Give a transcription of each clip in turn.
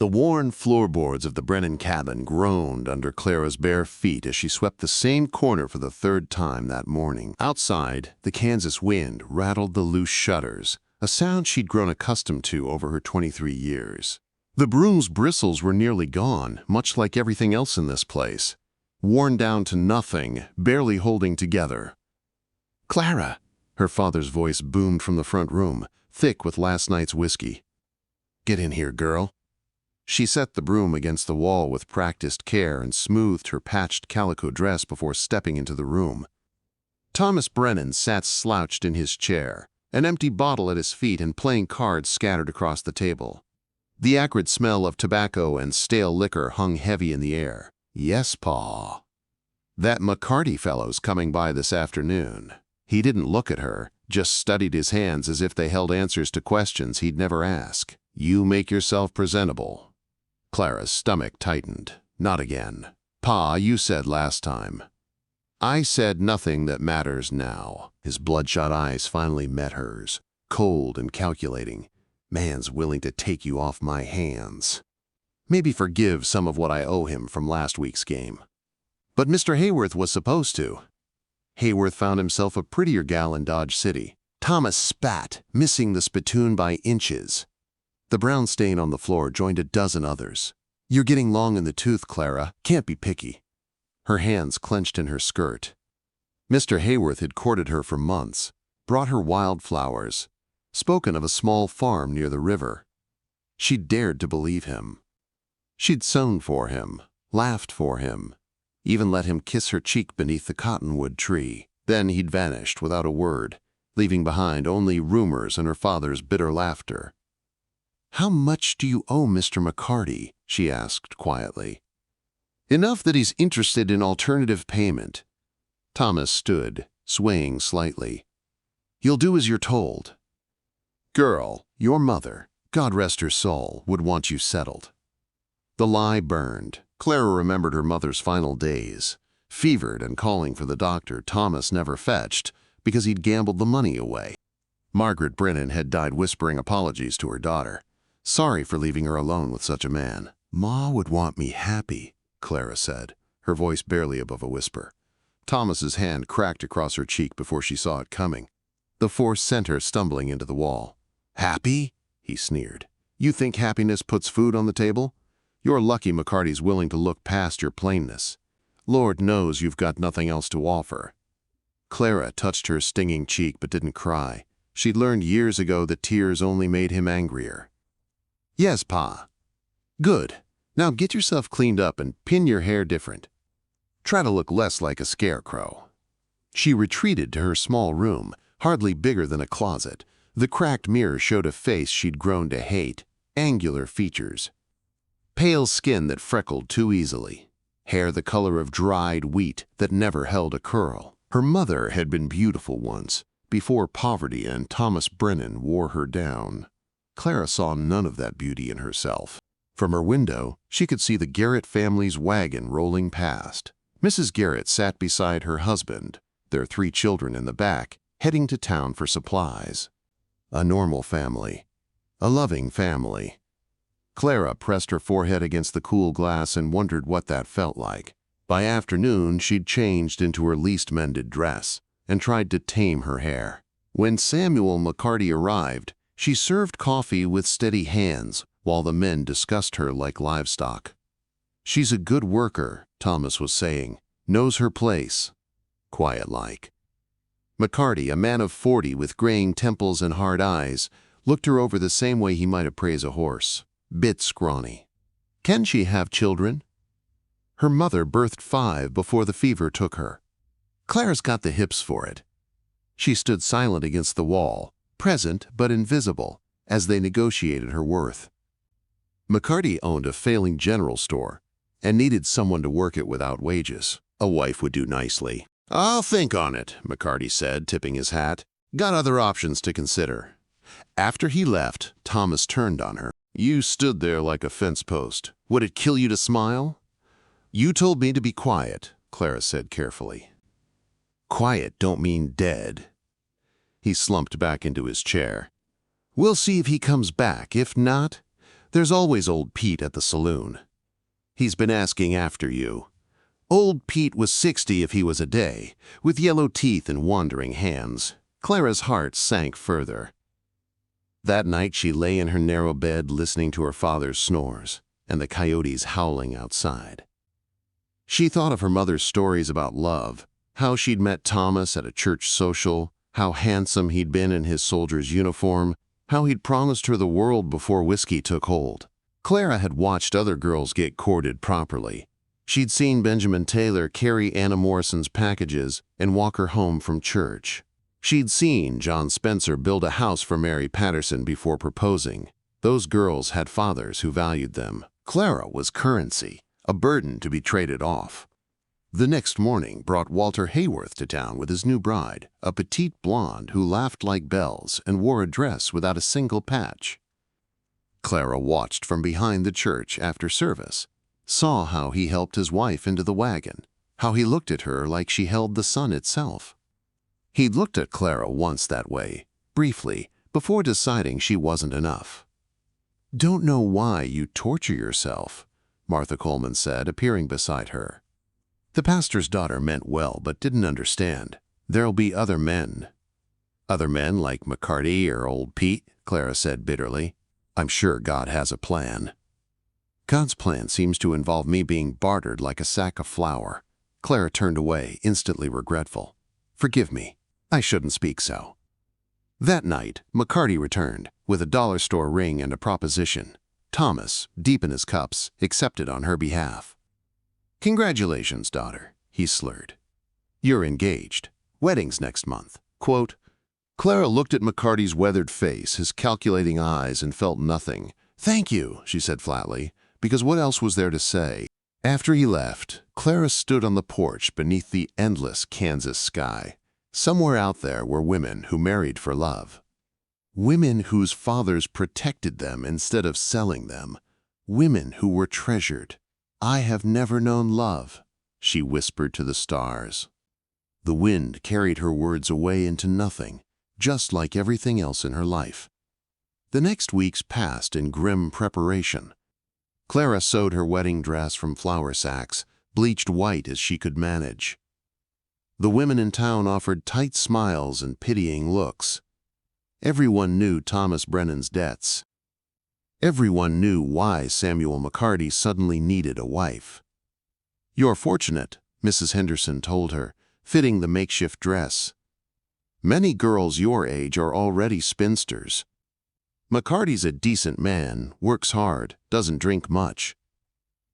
The worn floorboards of the Brennan cabin groaned under Clara's bare feet as she swept the same corner for the third time that morning. Outside, the Kansas wind rattled the loose shutters, a sound she'd grown accustomed to over her 23 years. The broom's bristles were nearly gone, much like everything else in this place. Worn down to nothing, barely holding together. "Clara!" Her father's voice boomed from the front room, thick with last night's whiskey. "Get in here, girl." She set the broom against the wall with practiced care and smoothed her patched calico dress before stepping into the room. Thomas Brennan sat slouched in his chair, an empty bottle at his feet and playing cards scattered across the table. The acrid smell of tobacco and stale liquor hung heavy in the air. "Yes, Pa. That McCarty fellow's coming by this afternoon." He didn't look at her, just studied his hands as if they held answers to questions he'd never ask. "You make yourself presentable." Clara's stomach tightened. "Not again. Pa, you said last time." "I said nothing that matters now." His bloodshot eyes finally met hers, cold and calculating. "Man's willing to take you off my hands. Maybe forgive some of what I owe him from last week's game. But Mr. Hayworth was supposed to." Hayworth found himself a prettier gal in Dodge City. Thomas spat, missing the spittoon by inches. The brown stain on the floor joined a dozen others. "You're getting long in the tooth, Clara. Can't be picky." Her hands clenched in her skirt. Mr. Hayworth had courted her for months, brought her wildflowers, spoken of a small farm near the river. She'd dared to believe him. She'd sewn for him, laughed for him, even let him kiss her cheek beneath the cottonwood tree. Then he'd vanished without a word, leaving behind only rumors and her father's bitter laughter. "How much do you owe Mr. McCarty?" she asked quietly. "Enough that he's interested in alternative payment." Thomas stood, swaying slightly. "You'll do as you're told. Girl, your mother, God rest her soul, would want you settled." The lie burned. Clara remembered her mother's final days. Fevered and calling for the doctor Thomas never fetched because he'd gambled the money away. Margaret Brennan had died whispering apologies to her daughter, sorry for leaving her alone with such a man. "Ma would want me happy," Clara said, her voice barely above a whisper. Thomas's hand cracked across her cheek before she saw it coming. The force sent her stumbling into the wall. "Happy?" he sneered. "You think happiness puts food on the table? You're lucky McCarty's willing to look past your plainness. Lord knows you've got nothing else to offer." Clara touched her stinging cheek but didn't cry. She'd learned years ago that tears only made him angrier. "Yes, Pa." "Good. Now get yourself cleaned up and pin your hair different. Try to look less like a scarecrow." She retreated to her small room, hardly bigger than a closet. The cracked mirror showed a face she'd grown to hate, angular features, pale skin that freckled too easily, hair the color of dried wheat that never held a curl. Her mother had been beautiful once, before poverty and Thomas Brennan wore her down. Clara saw none of that beauty in herself. From her window, she could see the Garrett family's wagon rolling past. Mrs. Garrett sat beside her husband, their 3 children in the back, heading to town for supplies. A normal family. A loving family. Clara pressed her forehead against the cool glass and wondered what that felt like. By afternoon, she'd changed into her least mended dress and tried to tame her hair. When Samuel McCarty arrived, she served coffee with steady hands while the men discussed her like livestock. "She's a good worker," Thomas was saying. "Knows her place." Quiet-like. McCarty, a man of 40 with graying temples and hard eyes, looked her over the same way he might appraise a horse. Bit scrawny. "Can she have children?" "Her mother birthed 5 before the fever took her." "Clara's got the hips for it." She stood silent against the wall, present but invisible, as they negotiated her worth. McCarty owned a failing general store and needed someone to work it without wages. A wife would do nicely. "I'll think on it," McCarty said, tipping his hat. "Got other options to consider." After he left, Thomas turned on her. "You stood there like a fence post. Would it kill you to smile?" "You told me to be quiet," Clara said carefully. "Quiet don't mean dead." He slumped back into his chair. "We'll see if he comes back. If not, There's always old Pete at the saloon. He's been asking after you. Old Pete was 60 if he was a day, with yellow teeth and wandering hands. Clara's heart sank further. That night she lay in her narrow bed listening to her father's snores and the coyotes howling outside. She thought of her mother's stories about love, how she'd met Thomas at a church social, how handsome he'd been in his soldier's uniform, how he'd promised her the world before whiskey took hold. Clara had watched other girls get courted properly. She'd seen Benjamin Taylor carry Anna Morrison's packages and walk her home from church. She'd seen John Spencer build a house for Mary Patterson before proposing. Those girls had fathers who valued them. Clara was currency, a burden to be traded off. The next morning brought Walter Hayworth to town with his new bride, a petite blonde who laughed like bells and wore a dress without a single patch. Clara watched from behind the church after service, saw how he helped his wife into the wagon, how he looked at her like she held the sun itself. He'd looked at Clara once that way, briefly, before deciding she wasn't enough. "Don't know why you torture yourself," Martha Coleman said, appearing beside her. The pastor's daughter meant well but didn't understand. "There'll be other men." "Other men like McCarty or old Pete," Clara said bitterly. "I'm sure God has a plan." "God's plan seems to involve me being bartered like a sack of flour." Clara turned away, instantly regretful. "Forgive me. I shouldn't speak so." That night, McCarty returned, with a dollar store ring and a proposition. Thomas, deep in his cups, accepted on her behalf. "Congratulations, daughter," he slurred. "You're engaged. Wedding's next month." Quote, Clara looked at McCarty's weathered face, his calculating eyes, and felt nothing. "Thank you," she said flatly, because what else was there to say? After he left, Clara stood on the porch beneath the endless Kansas sky. Somewhere out there were women who married for love. Women whose fathers protected them instead of selling them. Women who were treasured. "I have never known love," she whispered to the stars. The wind carried her words away into nothing, just like everything else in her life. The next weeks passed in grim preparation. Clara sewed her wedding dress from flour sacks, bleached white as she could manage. The women in town offered tight smiles and pitying looks. Everyone knew Thomas Brennan's debts. Everyone knew why Samuel McCarty suddenly needed a wife. "You're fortunate," Mrs. Henderson told her, fitting the makeshift dress. "Many girls your age are already spinsters. McCarty's a decent man, works hard, doesn't drink much."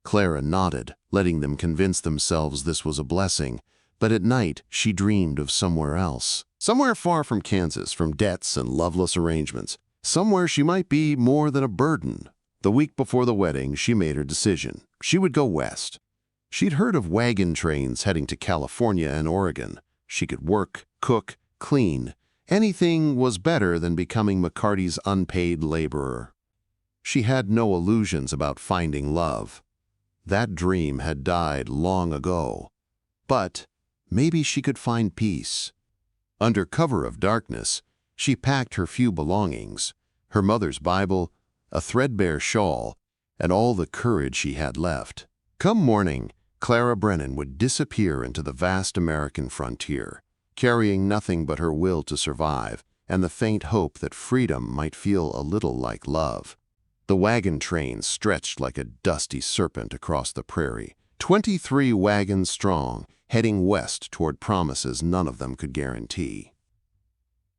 Clara nodded, letting them convince themselves this was a blessing, but at night she dreamed of somewhere else. Somewhere far from Kansas, from debts and loveless arrangements. Somewhere she might be more than a burden. The week before the wedding, she made her decision. She would go west. She'd heard of wagon trains heading to California and Oregon. She could work, cook, clean. Anything was better than becoming McCarty's unpaid laborer. She had no illusions about finding love. That dream had died long ago. But maybe she could find peace. Under cover of darkness, she packed her few belongings, her mother's Bible, a threadbare shawl, and all the courage she had left. Come morning, Clara Brennan would disappear into the vast American frontier, carrying nothing but her will to survive and the faint hope that freedom might feel a little like love. The wagon train stretched like a dusty serpent across the prairie, 23 wagons strong, heading west toward promises none of them could guarantee.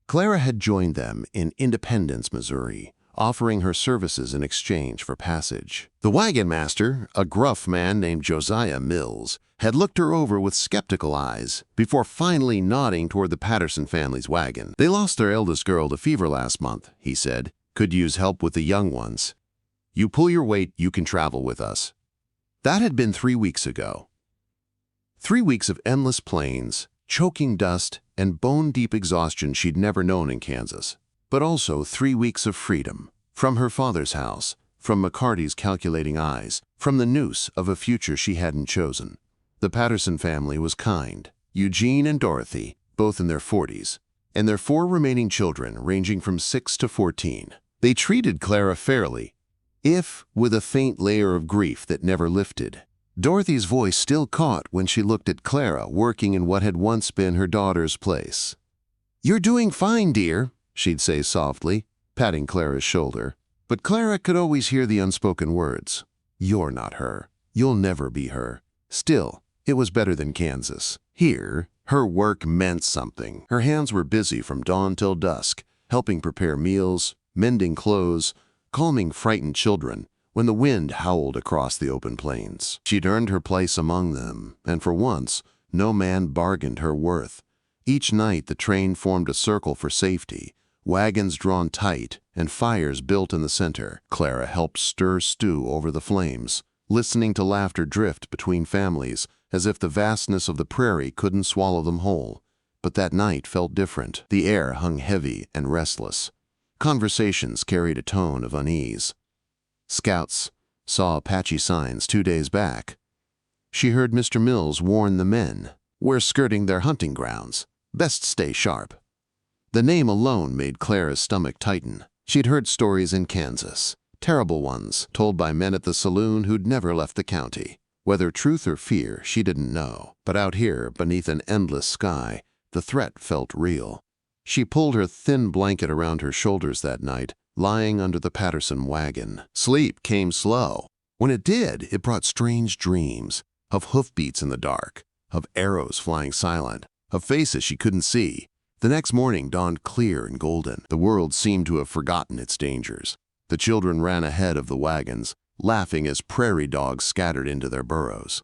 Clara had joined them in Independence, Missouri, offering her services in exchange for passage. The wagon master, a gruff man named Josiah Mills, had looked her over with skeptical eyes before finally nodding toward the Patterson family's wagon. "They lost their eldest girl to fever last month," he said. "Could use help with the young ones. You pull your weight, you can travel with us." That had been 3 weeks ago. 3 weeks of endless plains, choking dust, and bone-deep exhaustion she'd never known in Kansas. But also 3 weeks of freedom, from her father's house, from McCarty's calculating eyes, from the noose of a future she hadn't chosen. The Patterson family was kind. Eugene and Dorothy, both in their 40s, and their 4 remaining children ranging from 6 to 14. They treated Clara fairly. if with a faint layer of grief that never lifted. Dorothy's voice still caught when she looked at Clara working in what had once been her daughter's place. "You're doing fine, dear," she'd say softly, patting Clara's shoulder. But Clara could always hear the unspoken words. "You're not her. You'll never be her." Still, it was better than Kansas. Here, her work meant something. Her hands were busy from dawn till dusk, helping prepare meals, mending clothes, calming frightened children when the wind howled across the open plains. She'd earned her place among them, and for once, no man bargained her worth. Each night the train formed a circle for safety, wagons drawn tight and fires built in the center. Clara helped stir stew over the flames, listening to laughter drift between families as if the vastness of the prairie couldn't swallow them whole. But that night felt different. The air hung heavy and restless. Conversations carried a tone of unease. Scouts saw Apache signs 2 days back. She heard Mr. Mills warn the men, "We're skirting their hunting grounds. Best stay sharp." The name alone made Clara's stomach tighten. She'd heard stories in Kansas, terrible ones, told by men at the saloon who'd never left the county. Whether truth or fear, she didn't know. But out here, beneath an endless sky, the threat felt real. She pulled her thin blanket around her shoulders that night, lying under the Patterson wagon. Sleep came slow. When it did, it brought strange dreams of hoofbeats in the dark, of arrows flying silent, of faces she couldn't see. The next morning dawned clear and golden. The world seemed to have forgotten its dangers. The children ran ahead of the wagons, laughing as prairie dogs scattered into their burrows.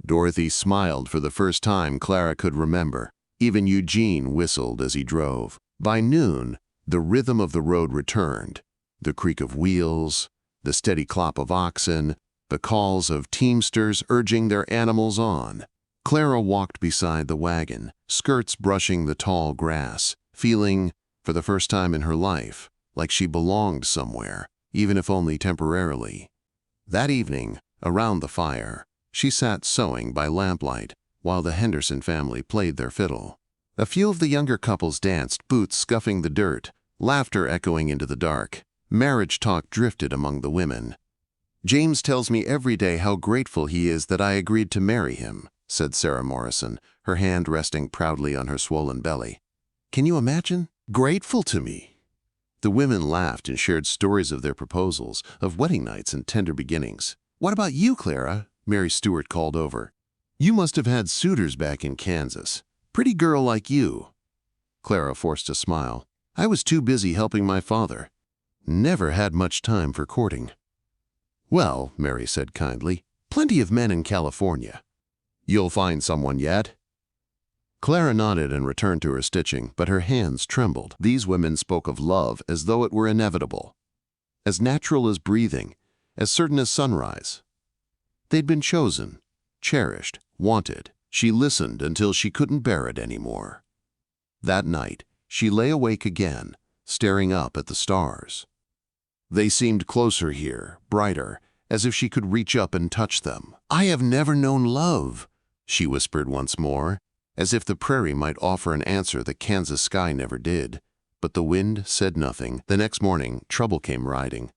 Dorothy smiled for the first time Clara could remember. Even Eugene whistled as he drove. By noon, the rhythm of the road returned. The creak of wheels, the steady clop of oxen, the calls of teamsters urging their animals on. Clara walked beside the wagon, skirts brushing the tall grass, feeling, for the first time in her life, like she belonged somewhere, even if only temporarily. That evening, around the fire, she sat sewing by lamplight while the Henderson family played their fiddle. A few of the younger couples danced, boots scuffing the dirt, laughter echoing into the dark. Marriage talk drifted among the women. "James tells me every day how grateful he is that I agreed to marry him," said Sarah Morrison, her hand resting proudly on her swollen belly. "Can you imagine? Grateful to me." The women laughed and shared stories of their proposals, of wedding nights and tender beginnings. "What about you, Clara?" Mary Stewart called over. "You must have had suitors back in Kansas. Pretty girl like you." Clara forced a smile. "I was too busy helping my father. Never had much time for courting." "Well," Mary said kindly, "plenty of men in California. You'll find someone yet?" Clara nodded and returned to her stitching, but her hands trembled. These women spoke of love as though it were inevitable, as natural as breathing, as certain as sunrise. They'd been chosen, cherished, wanted. She listened until she couldn't bear it anymore. That night, she lay awake again, staring up at the stars. They seemed closer here, brighter, as if she could reach up and touch them. "I have never known love," she whispered once more, as if the prairie might offer an answer the Kansas sky never did. But the wind said nothing. The next morning, trouble came riding.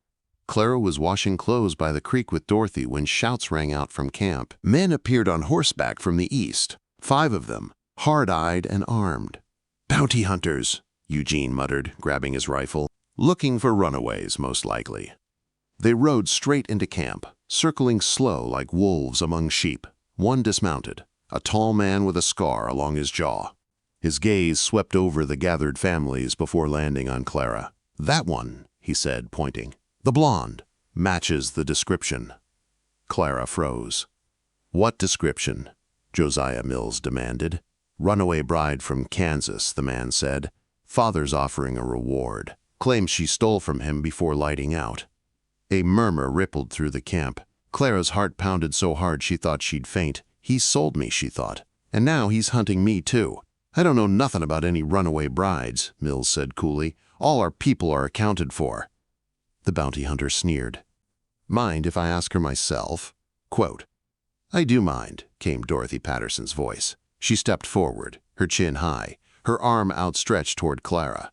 Clara was washing clothes by the creek with Dorothy when shouts rang out from camp. Men appeared on horseback from the east, 5 of them, hard-eyed and armed. "Bounty hunters," Eugene muttered, grabbing his rifle. "Looking for runaways, most likely." They rode straight into camp, circling slow like wolves among sheep. One dismounted, a tall man with a scar along his jaw. His gaze swept over the gathered families before landing on Clara. "That one," he said, pointing. "The blonde. Matches the description." Clara froze. "What description?" Josiah Mills demanded. "Runaway bride from Kansas," the man said. "Father's offering a reward. Claims she stole from him before lighting out." A murmur rippled through the camp. Clara's heart pounded so hard she thought she'd faint. "He sold me," she thought. "And now he's hunting me, too." "I don't know nothing about any runaway brides," Mills said coolly. "All our people are accounted for." The bounty hunter sneered. "Mind if I ask her myself?" Quote. "I do mind," came Dorothy Patterson's voice. She stepped forward, her chin high, her arm outstretched toward Clara.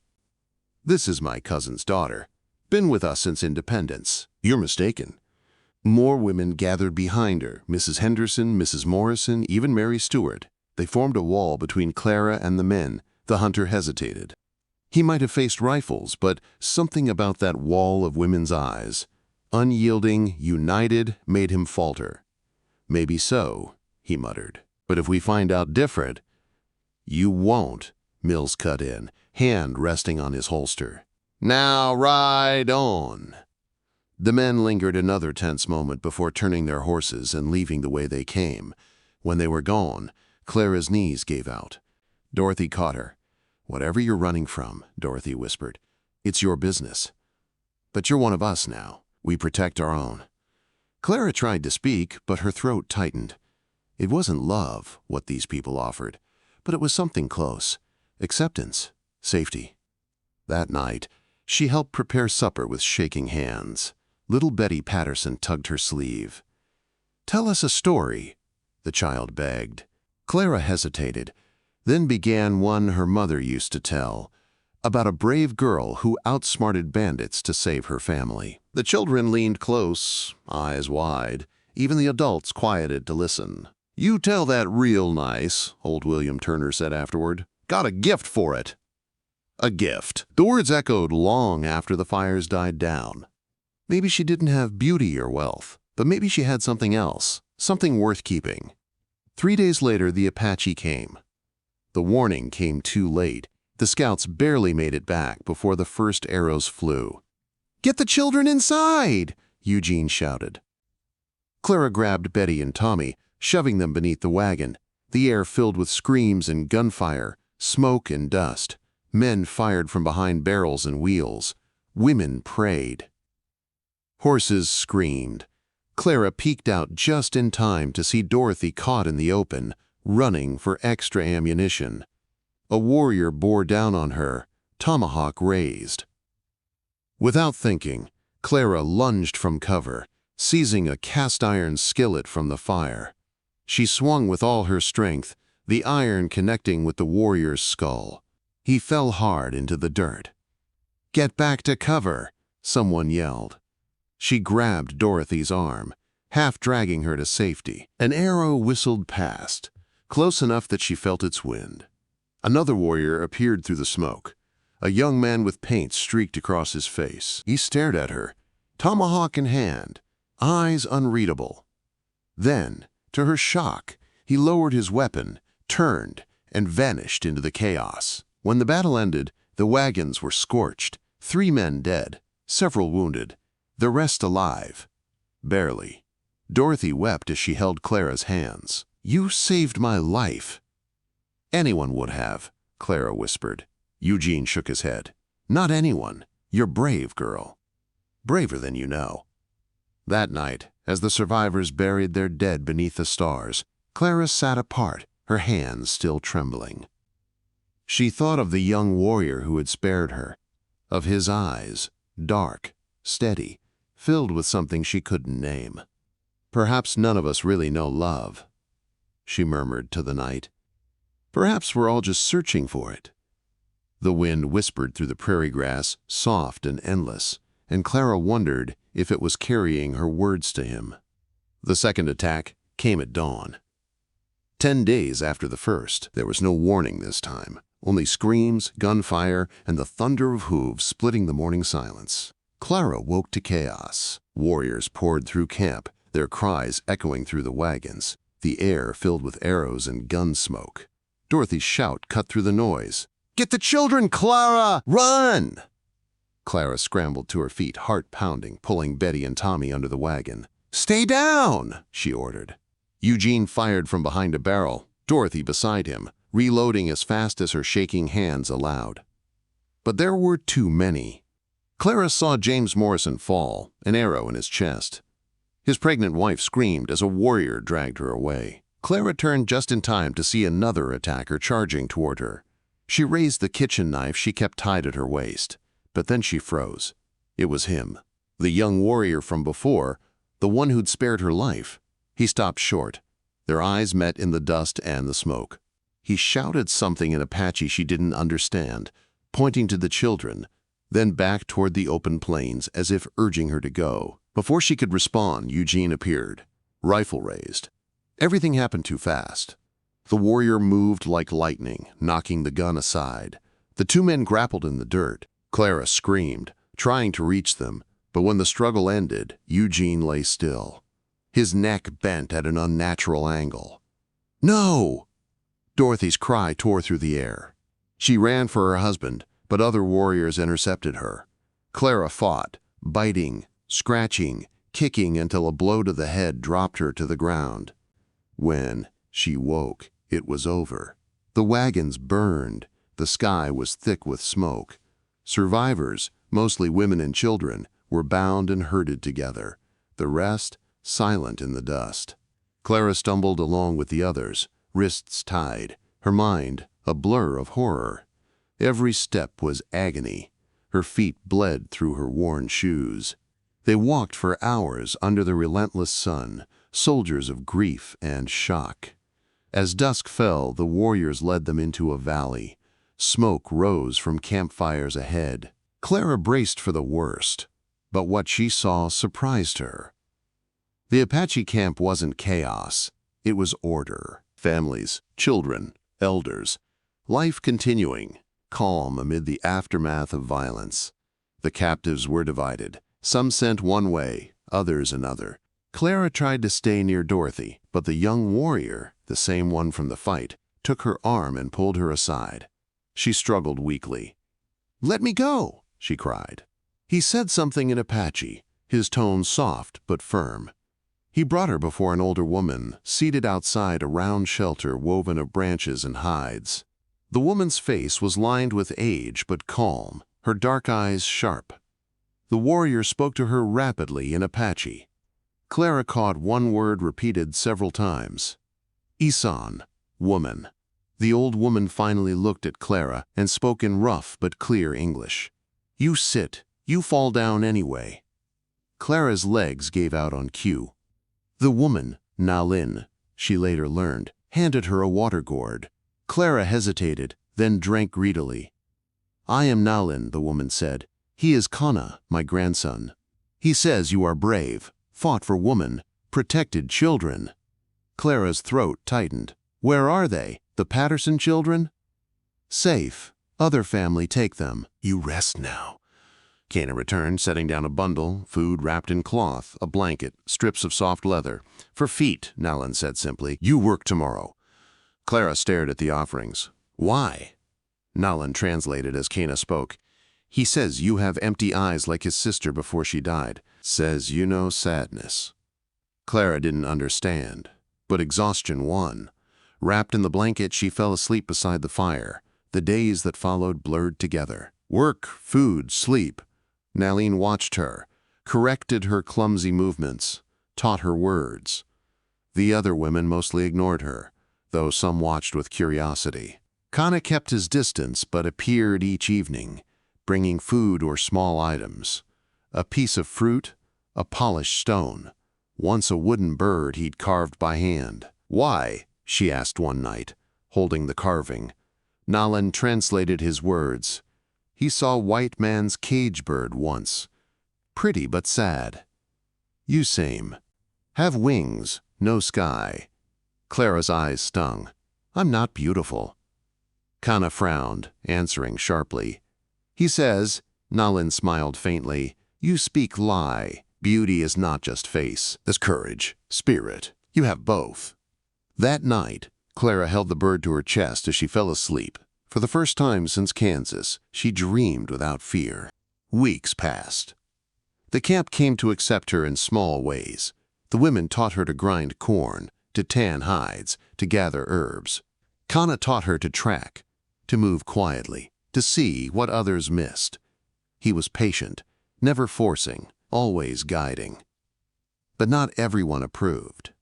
"This is my cousin's daughter. been with us since independence." "You're mistaken." More women gathered behind her, Mrs. Henderson, Mrs. Morrison, even Mary Stewart. They formed a wall between Clara and the men. The hunter hesitated. He might have faced rifles, but something about that wall of women's eyes, unyielding, united, made him falter. "Maybe so," he muttered. "But if we find out different—" "You won't," Mills cut in, hand resting on his holster. "Now ride on." The men lingered another tense moment before turning their horses and leaving the way they came. When they were gone, Clara's knees gave out. Dorothy caught her. "Whatever you're running from," Dorothy whispered, "it's your business. But you're one of us now. We protect our own." Clara tried to speak, but her throat tightened. It wasn't love, what these people offered, but it was something close. Acceptance, safety. That night, she helped prepare supper with shaking hands. Little Betty Patterson tugged her sleeve. "Tell us a story," the child begged. Clara hesitated, then began one her mother used to tell, about a brave girl who outsmarted bandits to save her family. The children leaned close, eyes wide. Even the adults quieted to listen. "You tell that real nice," old William Turner said afterward. "Got a gift for it." A gift. The words echoed long after the fires died down. Maybe she didn't have beauty or wealth, but maybe she had something else, something worth keeping. 3 days later, the Apache came. The warning came too late. The scouts barely made it back before the first arrows flew. "Get the children inside!" Eugene shouted. Clara grabbed Betty and Tommy, shoving them beneath the wagon. The air filled with screams and gunfire, smoke and dust. Men fired from behind barrels and wheels. Women prayed. Horses screamed. Clara peeked out just in time to see Dorothy caught in the open, running for extra ammunition. A warrior bore down on her, tomahawk raised. Without thinking, Clara lunged from cover, seizing a cast-iron skillet from the fire. She swung with all her strength, the iron connecting with the warrior's skull. He fell hard into the dirt. "Get back to cover," someone yelled. She grabbed Dorothy's arm, half dragging her to safety. An arrow whistled past, close enough that she felt its wind. Another warrior appeared through the smoke. A young man with paint streaked across his face. He stared at her, tomahawk in hand, eyes unreadable. Then, to her shock, he lowered his weapon, turned, and vanished into the chaos. When the battle ended, the wagons were scorched, 3 men dead, several wounded, the rest alive. Barely. Dorothy wept as she held Clara's hands. "You saved my life." "Anyone would have," Clara whispered. Eugene shook his head. "Not anyone. You're brave, girl. Braver than you know." That night, as the survivors buried their dead beneath the stars, Clara sat apart, her hands still trembling. She thought of the young warrior who had spared her, of his eyes, dark, steady, filled with something she couldn't name. "Perhaps none of us really know love," she murmured to the night. "Perhaps we're all just searching for it." The wind whispered through the prairie grass, soft and endless, and Clara wondered if it was carrying her words to him. The second attack came at dawn. 10 days after the first, there was no warning this time, only screams, gunfire, and the thunder of hooves splitting the morning silence. Clara woke to chaos. Warriors poured through camp, their cries echoing through the wagons, the air filled with arrows and gun smoke. Dorothy's shout cut through the noise. "Get the children, Clara! Run!" Clara scrambled to her feet, heart pounding, pulling Betty and Tommy under the wagon. "Stay down!" she ordered. Eugene fired from behind a barrel, Dorothy beside him, reloading as fast as her shaking hands allowed. But there were too many. Clara saw James Morrison fall, an arrow in his chest. His pregnant wife screamed as a warrior dragged her away. Clara turned just in time to see another attacker charging toward her. She raised the kitchen knife she kept tied at her waist, but then she froze. It was him, the young warrior from before, the one who'd spared her life. He stopped short. Their eyes met in the dust and the smoke. He shouted something in Apache she didn't understand, pointing to the children, then back toward the open plains as if urging her to go. Before she could respond, Eugene appeared, rifle raised. Everything happened too fast. The warrior moved like lightning, knocking the gun aside. The two men grappled in the dirt. Clara screamed, trying to reach them, but when the struggle ended, Eugene lay still. His neck bent at an unnatural angle. "No!" Dorothy's cry tore through the air. She ran for her husband, but other warriors intercepted her. Clara fought, biting, scratching, kicking until a blow to the head dropped her to the ground. When she woke, it was over. The wagons burned. The sky was thick with smoke. Survivors, mostly women and children, were bound and herded together. The rest, silent in the dust. Clara stumbled along with the others, wrists tied, her mind a blur of horror. Every step was agony. Her feet bled through her worn shoes. They walked for hours under the relentless sun, soldiers of grief and shock. As dusk fell, the warriors led them into a valley. Smoke rose from campfires ahead. Clara braced for the worst, but what she saw surprised her. The Apache camp wasn't chaos. It was order. Families, children, elders. Life continuing, calm amid the aftermath of violence. The captives were divided. Some sent one way, others another. Clara tried to stay near Dorothy, but the young warrior, the same one from the fight, took her arm and pulled her aside. She struggled weakly. "Let me go!" she cried. He said something in Apache, his tone soft but firm. He brought her before an older woman, seated outside a round shelter woven of branches and hides. The woman's face was lined with age but calm, her dark eyes sharp. The warrior spoke to her rapidly in Apache. Clara caught one word repeated several times. "Isan, woman." The old woman finally looked at Clara and spoke in rough but clear English. "You sit. You fall down anyway." Clara's legs gave out on cue. The woman, Nalin, she later learned, handed her a water gourd. Clara hesitated, then drank greedily. "I am Nalin," the woman said. "He is Kana, my grandson. He says you are brave, fought for woman, protected children." Clara's throat tightened. "Where are they? The Patterson children?" "Safe. Other family take them." "You rest now," Kana returned, setting down a bundle, food wrapped in cloth, a blanket, strips of soft leather. "For feet," Nalin said simply. "You work tomorrow." Clara stared at the offerings. "Why?" Nalin translated as Kana spoke. "He says you have empty eyes like his sister before she died. Says you know sadness." Clara didn't understand, but exhaustion won. Wrapped in the blanket, she fell asleep beside the fire. The days that followed blurred together. Work, food, sleep. Nalin watched her, corrected her clumsy movements, taught her words. The other women mostly ignored her, though some watched with curiosity. Kana kept his distance but appeared each evening, bringing food or small items. A piece of fruit, a polished stone, once a wooden bird he'd carved by hand. "Why?" she asked one night, holding the carving. Nalin translated his words. He saw white man's cage bird once. Pretty but sad. "You same. Have wings, no sky." Clara's eyes stung. "I'm not beautiful." Kana frowned, answering sharply. "He says," Nalin smiled faintly, "you speak lie. Beauty is not just face. There's courage, spirit. You have both." That night, Clara held the bird to her chest as she fell asleep. For the first time since Kansas, she dreamed without fear. Weeks passed. The camp came to accept her in small ways. The women taught her to grind corn, to tan hides, to gather herbs. Kana taught her to track, to move quietly, to see what others missed. He was patient, never forcing, always guiding. But not everyone approved.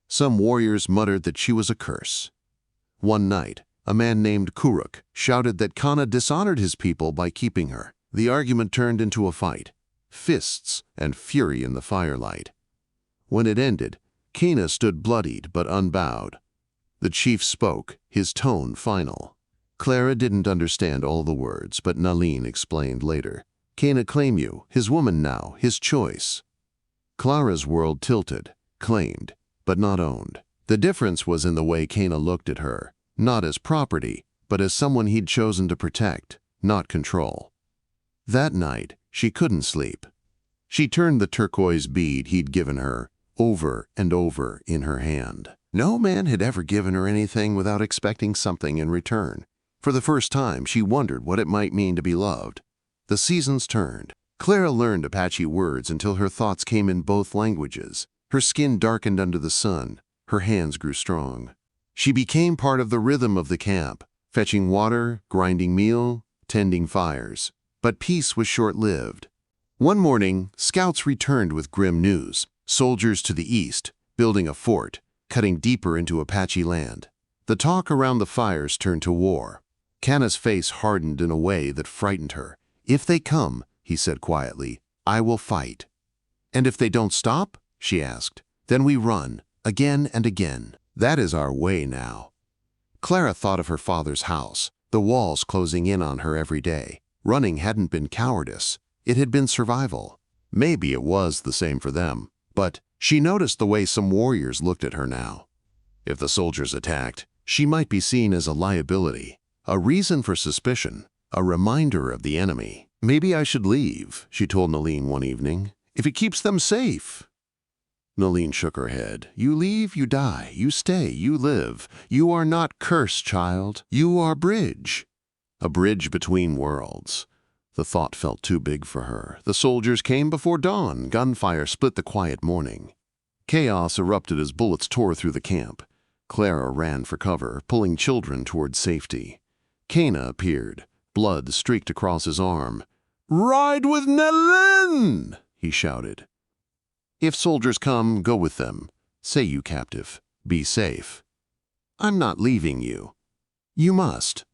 Some warriors muttered that she was a curse. One night, a man named Kuruk shouted that Kana dishonored his people by keeping her. The argument turned into a fight, fists and fury in the firelight. When it ended, Kana stood bloodied but unbowed. The chief spoke, his tone final. Clara didn't understand all the words, but Nalin explained later. Cana claim you, his woman now, his choice. Clara's world tilted, claimed, but not owned. The difference was in the way Cana looked at her, not as property, but as someone he'd chosen to protect, not control. That night, she couldn't sleep. She turned the turquoise bead he'd given her over and over in her hand. No man had ever given her anything without expecting something in return. For the first time, she wondered what it might mean to be loved. The seasons turned. Clara learned Apache words until her thoughts came in both languages. Her skin darkened under the sun. Her hands grew strong. She became part of the rhythm of the camp, fetching water, grinding meal, tending fires. But peace was short-lived. One morning, scouts returned with grim news. Soldiers to the east, building a fort, cutting deeper into Apache land. The talk around the fires turned to war. Cana's face hardened in a way that frightened her. If they come, he said quietly, I will fight. And if they don't stop, she asked, then we run, again and again. That is our way now. Clara thought of her father's house, the walls closing in on her every day. Running hadn't been cowardice, it had been survival. Maybe it was the same for them, but she noticed the way some warriors looked at her now. If the soldiers attacked, she might be seen as a liability, a reason for suspicion, a reminder of the enemy. Maybe I should leave, she told Nalin one evening, if it keeps them safe. Nalin shook her head. You leave, you die. You stay, you live. You are not cursed, child. You are bridge. A bridge between worlds. The thought felt too big for her. The soldiers came before dawn. Gunfire split the quiet morning. Chaos erupted as bullets tore through the camp. Clara ran for cover, pulling children toward safety. Cana appeared. Blood streaked across his arm. Ride with Nalin! He shouted. If soldiers come, go with them. Say you captive. Be safe. I'm not leaving you. You must.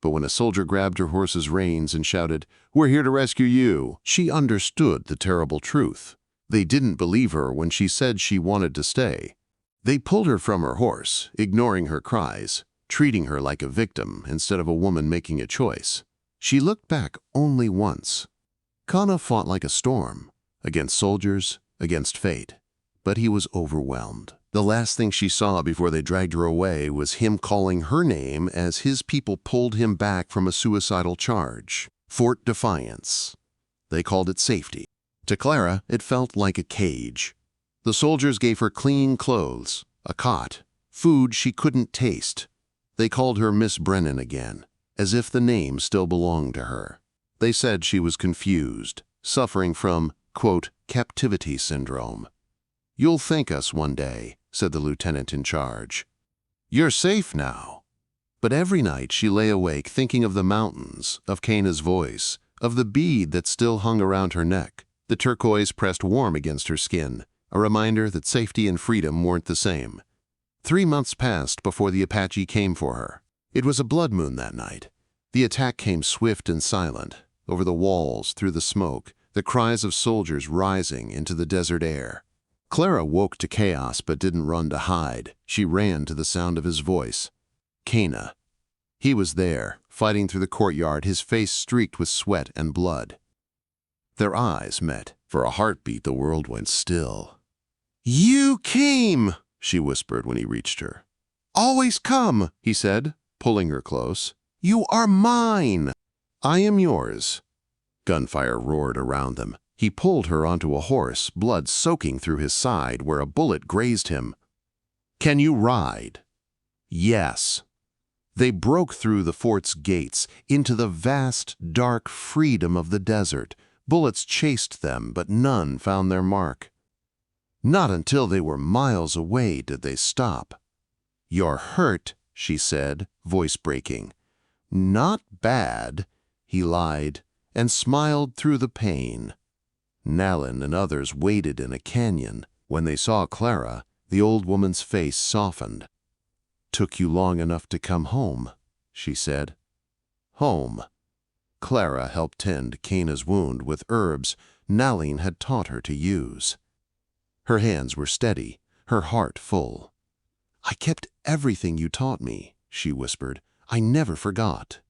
But when a soldier grabbed her horse's reins and shouted, We're here to rescue you, she understood the terrible truth. They didn't believe her when she said she wanted to stay. They pulled her from her horse, ignoring her cries, treating her like a victim instead of a woman making a choice. She looked back only once. Cana fought like a storm, against soldiers, against fate. But he was overwhelmed. The last thing she saw before they dragged her away was him calling her name as his people pulled him back from a suicidal charge. Fort Defiance. They called it safety. To Clara, it felt like a cage. The soldiers gave her clean clothes, a cot, food she couldn't taste. They called her Miss Brennan again, as if the name still belonged to her. They said she was confused, suffering from, quote, captivity syndrome. You'll thank us one day, said the lieutenant in charge. You're safe now. But every night she lay awake thinking of the mountains, of Cana's voice, of the bead that still hung around her neck. The turquoise pressed warm against her skin, a reminder that safety and freedom weren't the same. 3 months passed before the Apache came for her. It was a blood moon that night. The attack came swift and silent, over the walls, through the smoke, the cries of soldiers rising into the desert air. Clara woke to chaos but didn't run to hide. She ran to the sound of his voice. Cana. He was there, fighting through the courtyard, his face streaked with sweat and blood. Their eyes met. For a heartbeat, the world went still. You came, she whispered when he reached her. Always come, he said, pulling her close. You are mine. I am yours. Gunfire roared around them. He pulled her onto a horse, blood soaking through his side where a bullet grazed him. Can you ride? Yes. They broke through the fort's gates into the vast, dark freedom of the desert. Bullets chased them, but none found their mark. Not until they were miles away did they stop. You're hurt, she said, voice breaking. Not bad, he lied, and smiled through the pain. Nalin and others waited in a canyon. When they saw Clara, the old woman's face softened. Took you long enough to come home, she said. Home. Clara helped tend Cana's wound with herbs Nalin had taught her to use. Her hands were steady, her heart full. I kept everything you taught me, she whispered. I never forgot."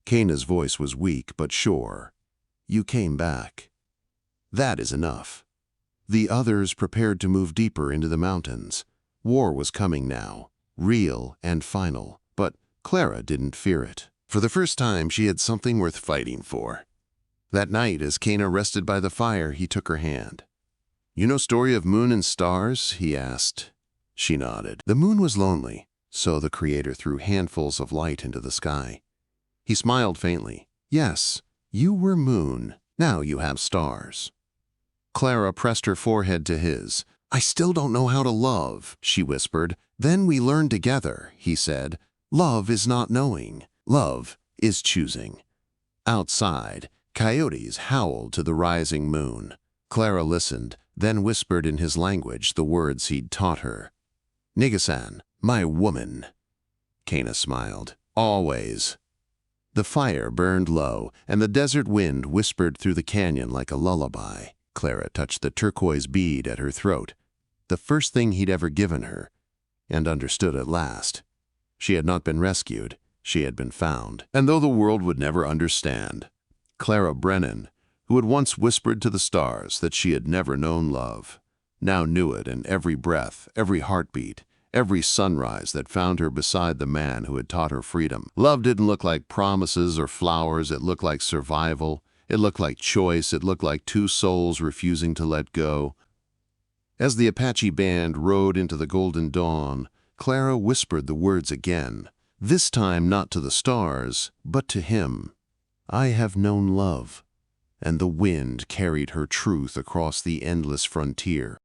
Kana's voice was weak but sure. "You came back. That is enough." The others prepared to move deeper into the mountains. War was coming now, real and final, but Clara didn't fear it. For the first time, she had something worth fighting for. That night, as Kana rested by the fire, he took her hand. "You know story of moon and stars?" he asked. She nodded. The moon was lonely, so the Creator threw handfuls of light into the sky. He smiled faintly. "Yes, you were moon. Now you have stars." Clara pressed her forehead to his. "I still don't know how to love," she whispered. "Then we learn together," he said. "Love is not knowing. Love is choosing." Outside, coyotes howled to the rising moon. Clara listened, then whispered in his language the words he'd taught her. "Nigasan, my woman." Kana smiled. "Always." The fire burned low, and the desert wind whispered through the canyon like a lullaby. Clara touched the turquoise bead at her throat, the first thing he'd ever given her, and understood at last. She had not been rescued, she had been found. And though the world would never understand, Clara Brennan, who had once whispered to the stars that she had never known love, now knew it in every breath, every heartbeat, every sunrise that found her beside the man who had taught her freedom. Love didn't look like promises or flowers, it looked like survival. It looked like choice, it looked like two souls refusing to let go. As the Apache band rode into the golden dawn, Clara whispered the words again, this time not to the stars, but to him. "I have known love," and the wind carried her truth across the endless frontier.